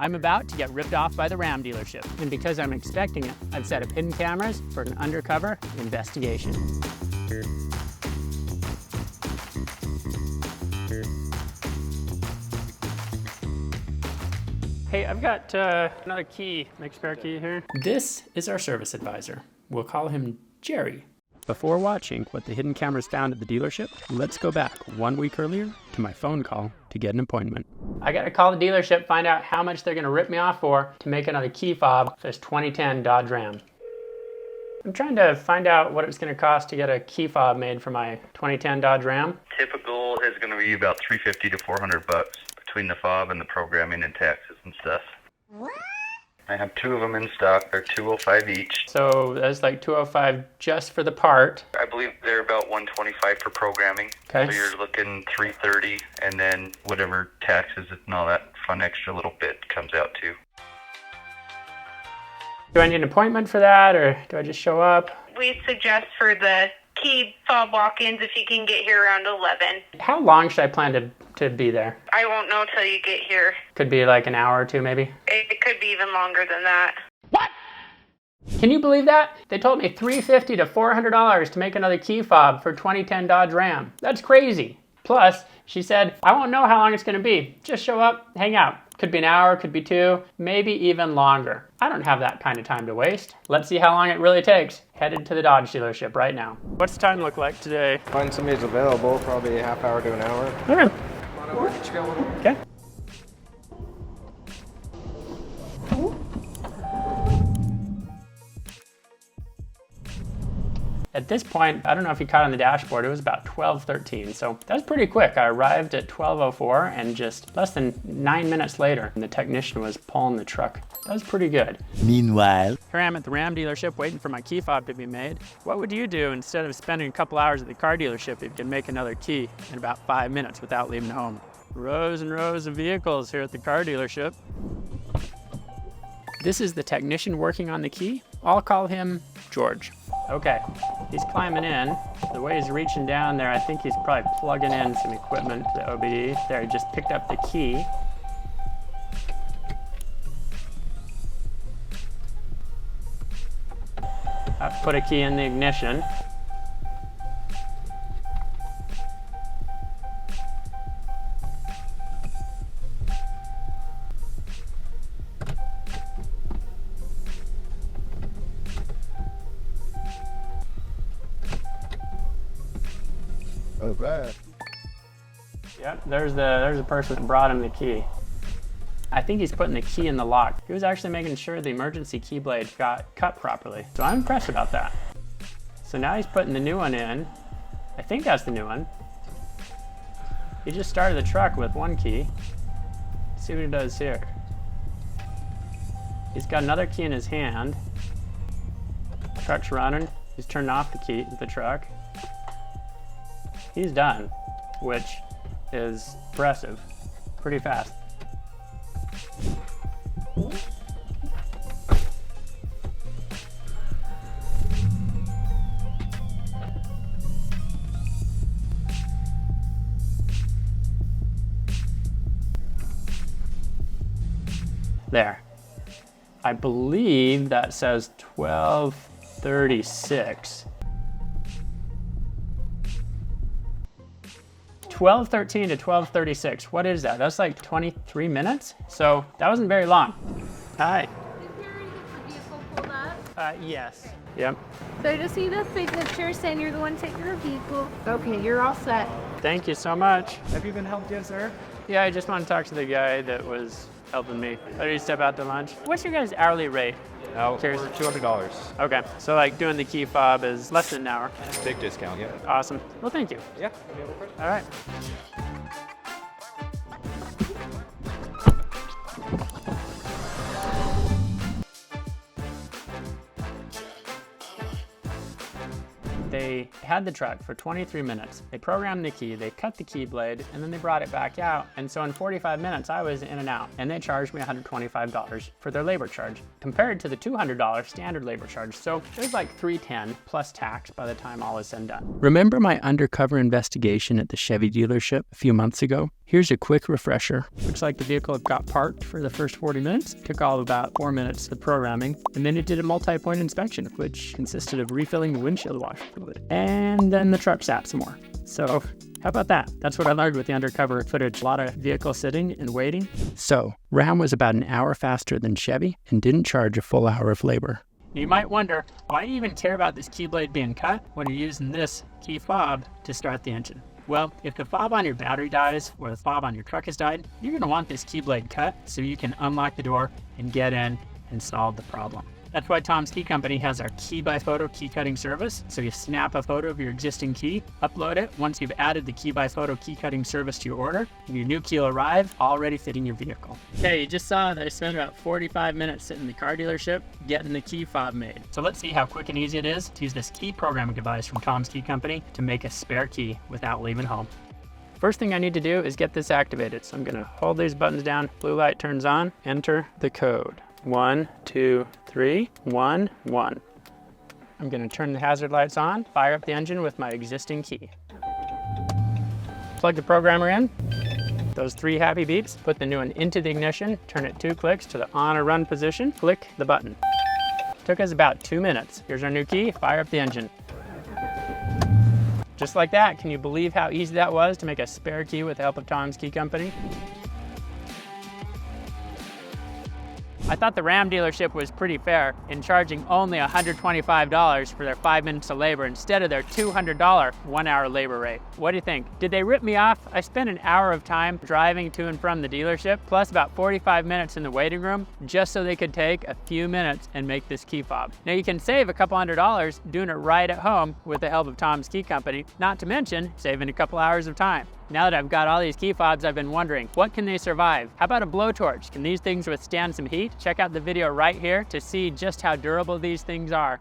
I'm about to get ripped off by the Ram dealership, and because I'm expecting it, I've set up hidden cameras for an undercover investigation. Hey, I've got another key, spare key here. This is our service advisor. We'll call him Jerry. Before watching what the hidden cameras found at the dealership, let's go back 1 week earlier to my phone call to get an appointment. I gotta call the dealership, find out how much they're gonna rip me off for to make another key fob for this 2010 Dodge Ram. I'm trying to find out what it's gonna cost to get a key fob made for my 2010 Dodge Ram. Typical is gonna be about $350 to $400 between the fob and the programming and taxes and stuff. I have 2 of them in stock. They're $205 each. So that's like $205 just for the part. I believe they're about $125 for programming. Okay. So you're looking $330, and then whatever taxes and all that fun extra little bit comes out too. Do I need an appointment for that, or do I just show up? We suggest for the key fob walk-ins if you can get here around 11. How long should I plan to be there? I won't know till you get here. Could be like an hour or two, maybe. It could be even longer than that. What? Can you believe that? They told me $350 to $400 to make another key fob for 2010 Dodge Ram. That's crazy. Plus, she said, I won't know how long it's gonna be. Just show up, hang out. Could be an hour, could be 2, maybe even longer. I don't have that kind of time to waste. Let's see how long it really takes. Headed to the Dodge dealership right now. What's the time look like today? Find somebody's available, probably a half hour to an hour. Okay. Come on over, get you a little. Okay. At this point, I don't know if you caught on the dashboard, it was about 12:13, so that was pretty quick. I arrived at 12:04 and just less than 9 minutes later, the technician was pulling the truck. That was pretty good. Meanwhile, Here I am at the Ram dealership waiting for my key fob to be made. What would you do instead of spending a couple hours at the car dealership if you could make another key in about 5 minutes without leaving home? Rows and rows of vehicles here at the car dealership. This is the technician working on the key. I'll call him George. Okay, he's climbing in. The way he's reaching down there, I think he's probably plugging in some equipment to the OBD. There, he just picked up the key. I put a key in the ignition. All right. Yep, there's the person that brought him the key. I think he's putting the key in the lock. He was actually making sure the emergency key blade got cut properly. So I'm impressed about that. So now he's putting the new one in. I think that's the new one. He just started the truck with one key. Let's see what he does here. He's got another key in his hand. Truck's running. He's turned off the truck. He's done, which is impressive. Pretty fast. There. I believe that says 12:36. 12:13 to 12:36. What is that? That's like 23 minutes? So that wasn't very long. Hi. Is there any vehicle pulled up? Yes. Yep. So I just need a signature saying you're the one taking your vehicle. Okay, you're all set. Thank you so much. Have you been helped yet, sir? Yeah, I just want to talk to the guy that was helping me. I need to step out to lunch. What's your guys' hourly rate? No, Cheers. for $200. Okay, so like doing the key fob is less than an hour. Big discount, yeah. Awesome. Well, thank you. Yeah. Any other questions? All right. They had the truck for 23 minutes. They programmed the key, they cut the key blade, and then they brought it back out. And so in 45 minutes, I was in and out. And they charged me $125 for their labor charge, compared to the $200 standard labor charge. So it was like $310 plus tax by the time all is said and done. Remember my undercover investigation at the Chevy dealership a few months ago? Here's a quick refresher. Looks like the vehicle got parked for the first 40 minutes. Took all about 4 minutes of programming. And then it did a multi-point inspection, which consisted of refilling the windshield washer fluid. And then the truck sat some more. So how about that? That's what I learned with the undercover footage. A lot of vehicle sitting and waiting. So Ram was about an hour faster than Chevy and didn't charge a full hour of labor. You might wonder, why do you even care about this key blade being cut when you're using this key fob to start the engine? Well, if the fob on your battery dies or the fob on your truck has died, you're going to want this key blade cut so you can unlock the door and get in and solve the problem. That's why Tom's Key Company has our Key by Photo key cutting service. So you snap a photo of your existing key, upload it. Once you've added the Key by Photo key cutting service to your order, your new key will arrive, already fitting your vehicle. Okay, you just saw that I spent about 45 minutes sitting in the car dealership getting the key fob made. So let's see how quick and easy it is to use this key programming device from Tom's Key Company to make a spare key without leaving home. First thing I need to do is get this activated. So I'm gonna hold these buttons down, blue light turns on, enter the code. 1, 2, 3, 1, 1. I'm gonna turn the hazard lights on, fire up the engine with my existing key. Plug the programmer in. Those 3 happy beeps, put the new one into the ignition, turn it 2 clicks to the on or run position, click the button. Took us about 2 minutes. Here's our new key, fire up the engine. Just like that, can you believe how easy that was to make a spare key with the help of Tom's Key Company? I thought the Ram dealership was pretty fair in charging only $125 for their 5 minutes of labor instead of their $200 1-hour labor rate. What do you think? Did they rip me off? I spent an hour of time driving to and from the dealership, plus about 45 minutes in the waiting room, just so they could take a few minutes and make this key fob. Now you can save a couple $100 doing it right at home with the help of Tom's Key Company, not to mention saving a couple hours of time. Now that I've got all these key fobs, I've been wondering, what can they survive? How about a blowtorch? Can these things withstand some heat? Check out the video right here to see just how durable these things are.